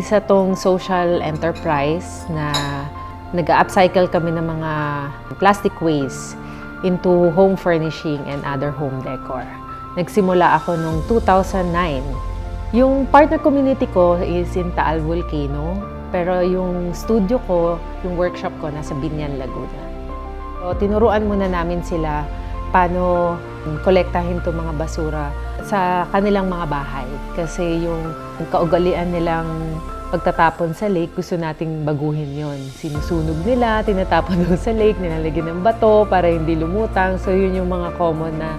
Isa tong social enterprise na nag-upcycle kami ng mga plastic waste into home furnishing and other home decor. Nagsimula ako noong 2009. Yung partner community ko is in Taal Volcano, pero yung studio ko, yung workshop ko, nasa Binyan, Laguna. So, tinuruan muna namin sila paano kolektahin itong mga basura sa kanilang mga bahay. Kasi yung kaugalian nilang pagtatapon sa lake, gusto nating baguhin yon. Sinusunog nila, tinatapon doon sa lake, nilalagyan ng bato para hindi lumutang. So yun yung mga common na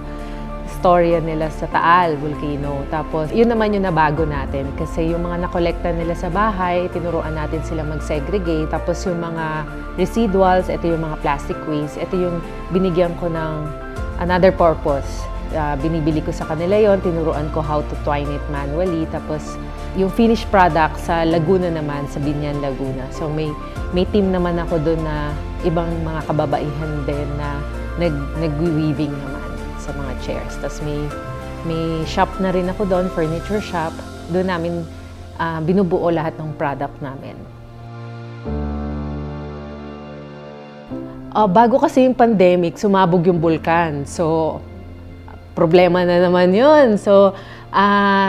storya nila sa Taal Volcano. Tapos yun naman yung nabago natin. Kasi yung mga nakolekta nila sa bahay, tinuruan natin sila mag-segregate. Tapos yung mga residuals, ito yung mga plastic waste. Ito yung binigyan ko ng another purpose. Binibili ko sa kanila yon, tinuruan ko how to twine it manually. Tapos yung finished product sa Laguna naman, sa Binyan, Laguna. So may team naman ako doon na ibang mga kababaihan din na nag-weaving naman sa mga chairs. Tapos may shop na rin ako doon, furniture shop. Doon namin binubuo lahat ng product namin. Bago kasi yung pandemic, sumabog yung bulkan. So, problema na naman yun. So,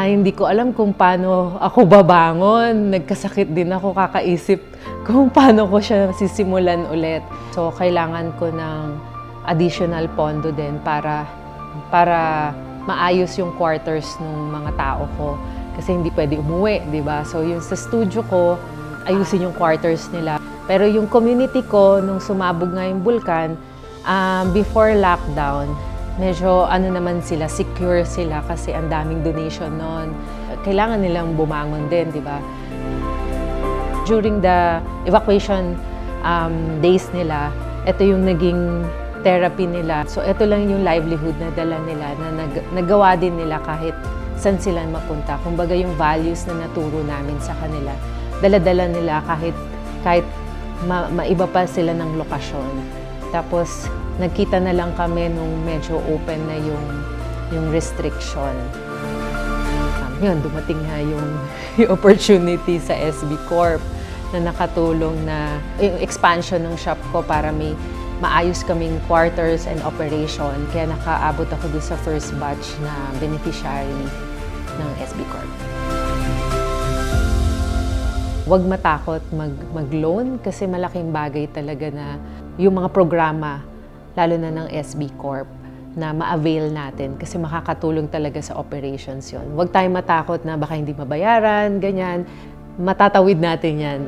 hindi ko alam kung paano ako babangon. Nagkasakit din ako kakaisip kung paano ko siya sisimulan ulit. So, kailangan ko ng additional pondo din para maayos yung quarters ng mga tao ko. Kasi hindi pwede umuwi, di ba? So, yung sa studio ko, ayusin yung quarters nila. Pero yung community ko, nung sumabog nga yung bulkan, before lockdown, medyo naman sila, secure sila kasi ang daming donation noon. Kailangan nilang bumangon din, di ba? During the evacuation days nila, ito yung naging therapy nila. So ito lang yung livelihood na dala nila, na nagawa din nila kahit saan sila mapunta. Kumbaga yung values na naturo namin sa kanila, dala-dala nila kahit maiba pa sila ng lokasyon. Tapos nagkita na lang kami nung medyo open na yung restriction. Yun, dumating nga yung opportunity sa SB Corp na nakatulong na yung expansion ng shop ko para may maayos kaming quarters and operation. Kaya nakaabot ako doon sa first batch na beneficiary ng SB Corp. Huwag matakot mag-loan kasi malaking bagay talaga na yung mga programa, lalo na ng SB Corp, na ma-avail natin kasi makakatulong talaga sa operations yon. Huwag tayong matakot na baka hindi mabayaran, ganyan. Matatawid natin yan.